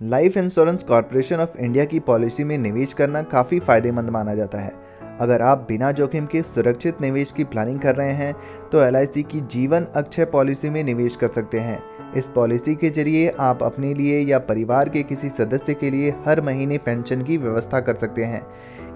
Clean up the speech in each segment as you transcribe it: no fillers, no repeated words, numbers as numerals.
Life insurance corporation of India की policy में निवेश करना काफ़ी फायदेमंद माना जाता है। अगर आप बिना जोखिम के सुरक्षित निवेश की प्लानिंग कर रहे हैं तो LIC की जीवन अक्षय पॉलिसी में निवेश कर सकते हैं। इस पॉलिसी के जरिए आप अपने लिए या परिवार के किसी सदस्य के लिए हर महीने पेंशन की व्यवस्था कर सकते हैं।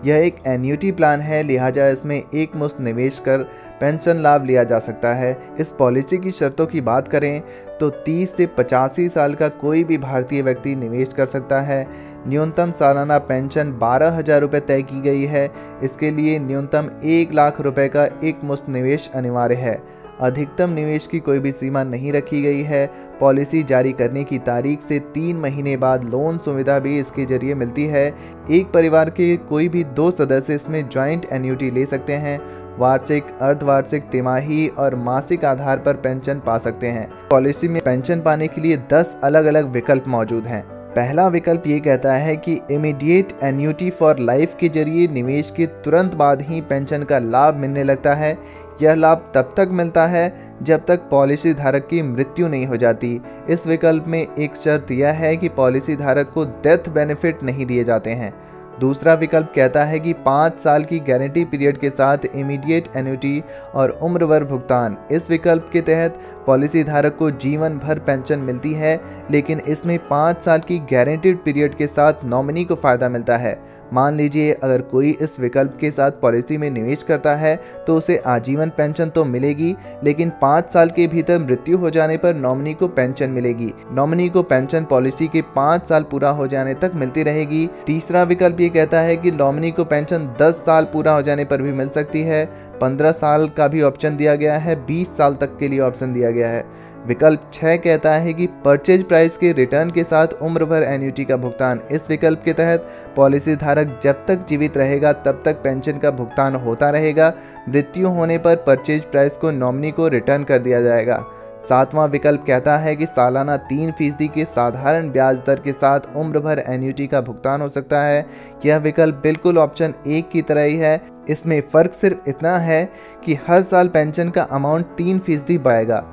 यह एक एन्युटी प्लान है, लिहाजा इसमें एक मुश्त निवेश कर पेंशन लाभ लिया जा सकता है। इस पॉलिसी की शर्तों की बात करें तो 30 से 85 साल का कोई भी भारतीय व्यक्ति निवेश कर सकता है। न्यूनतम सालाना पेंशन 12,000 रुपये तय की गई है। इसके लिए न्यूनतम 1 लाख रुपए का एक मुश्त निवेश अनिवार्य है। अधिकतम निवेश की कोई भी सीमा नहीं रखी गई है। पॉलिसी जारी करने की तारीख से 3 महीने बाद लोन सुविधा भी इसके जरिए मिलती है। एक परिवार के कोई भी 2 सदस्य इसमें ज्वाइंट एन्युटी ले सकते हैं। वार्षिक, अर्धवार्षिक, तिमाही और मासिक आधार पर पेंशन पा सकते हैं। पॉलिसी में पेंशन पाने के लिए 10 अलग अलग विकल्प मौजूद हैं। पहला विकल्प ये कहता है कि इमीडिएट एन्युटी फॉर लाइफ के जरिए निवेश के तुरंत बाद ही पेंशन का लाभ मिलने लगता है। यह लाभ तब तक मिलता है जब तक पॉलिसी धारक की मृत्यु नहीं हो जाती। इस विकल्प में एक शर्त यह है कि पॉलिसी धारक को डेथ बेनिफिट नहीं दिए जाते हैं। दूसरा विकल्प कहता है कि 5 साल की गारंटी पीरियड के साथ इमीडिएट एन्युटी और उम्र भर भुगतान। इस विकल्प के तहत पॉलिसी धारक को जीवन भर पेंशन मिलती है, लेकिन इसमें 5 साल की गारंटीड पीरियड के साथ नॉमिनी को फ़ायदा मिलता है। मान लीजिए अगर कोई इस विकल्प के साथ पॉलिसी में निवेश करता है तो उसे आजीवन पेंशन तो मिलेगी, लेकिन 5 साल के भीतर मृत्यु हो जाने पर नॉमिनी को पेंशन मिलेगी। नॉमिनी को पेंशन पॉलिसी के 5 साल पूरा हो जाने तक मिलती रहेगी। तीसरा विकल्प ये कहता है कि नॉमिनी को पेंशन 10 साल पूरा हो जाने पर भी मिल सकती है। 15 साल का भी ऑप्शन दिया गया है, 20 साल तक के लिए ऑप्शन दिया गया है। विकल्प 6 कहता है कि परचेज प्राइस के रिटर्न के साथ उम्र भर एन्युटी का भुगतान। इस विकल्प के तहत पॉलिसी धारक जब तक जीवित रहेगा तब तक पेंशन का भुगतान होता रहेगा। मृत्यु होने पर परचेज प्राइस को नॉमिनी को रिटर्न कर दिया जाएगा। 7वां विकल्प कहता है कि सालाना 3% के साधारण ब्याज दर के साथ उम्र भर एन्युटी का भुगतान हो सकता है। यह विकल्प बिल्कुल ऑप्शन 1 की तरह ही है। इसमें फ़र्क सिर्फ इतना है कि हर साल पेंशन का अमाउंट 3% बढ़ेगा।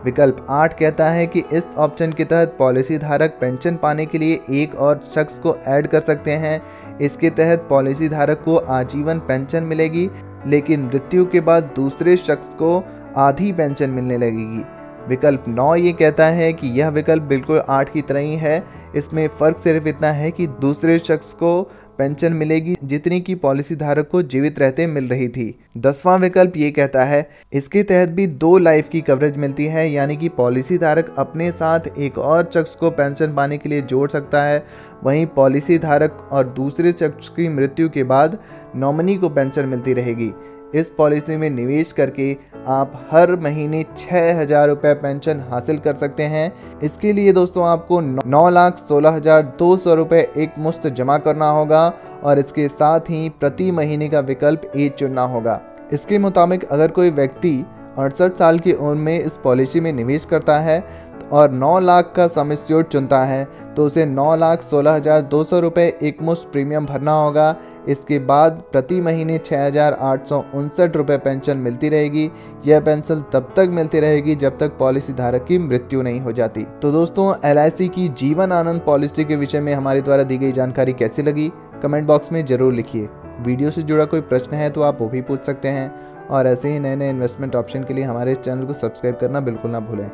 विकल्प 8 कहता है कि इस ऑप्शन के तहत पॉलिसी धारक पेंशन पाने के लिए एक और शख्स को ऐड कर सकते हैं। इसके तहत पॉलिसी धारक को आजीवन पेंशन मिलेगी, लेकिन मृत्यु के बाद दूसरे शख्स को आधी पेंशन मिलने लगेगी। विकल्प 9 ये कहता है कि यह विकल्प बिल्कुल 8 की तरह ही है। इसमें फ़र्क सिर्फ इतना है कि दूसरे शख्स को पेंशन मिलेगी जितनी की पॉलिसी धारक को जीवित रहते मिल रही थी। 10वां विकल्प ये कहता है इसके तहत भी 2 लाइफ की कवरेज मिलती है, यानी कि पॉलिसी धारक अपने साथ एक और शख्स को पेंशन पाने के लिए जोड़ सकता है। वहीं पॉलिसी धारक और दूसरे शख्स की मृत्यु के बाद नॉमिनी को पेंशन मिलती रहेगी। इस पॉलिसी में निवेश करके आप हर महीने 6,000 रुपये पेंशन हासिल कर सकते हैं। इसके लिए दोस्तों आपको 9,16,200 रुपये एक मुश्त जमा करना होगा और इसके साथ ही प्रति महीने का विकल्प ए चुनना होगा। इसके मुताबिक अगर कोई व्यक्ति 68 साल की उम्र में इस पॉलिसी में निवेश करता है और 9 लाख का सम एश्योर्ड चुनता है तो उसे 9,16,200 रुपये एक मुश्त प्रीमियम भरना होगा। इसके बाद प्रति महीने 6,859 रुपये पेंशन मिलती रहेगी। यह पेंशन तब तक मिलती रहेगी जब तक पॉलिसी धारक की मृत्यु नहीं हो जाती। तो दोस्तों LIC की जीवन आनंद पॉलिसी के विषय में हमारे द्वारा दी गई जानकारी कैसी लगी कमेंट बॉक्स में ज़रूर लिखिए। वीडियो से जुड़ा कोई प्रश्न है तो आप वो भी पूछ सकते हैं और ऐसे ही नए नए इन्वेस्टमेंट ऑप्शन के लिए हमारे इस चैनल को सब्सक्राइब करना बिल्कुल ना भूलें।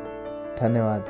धन्यवाद।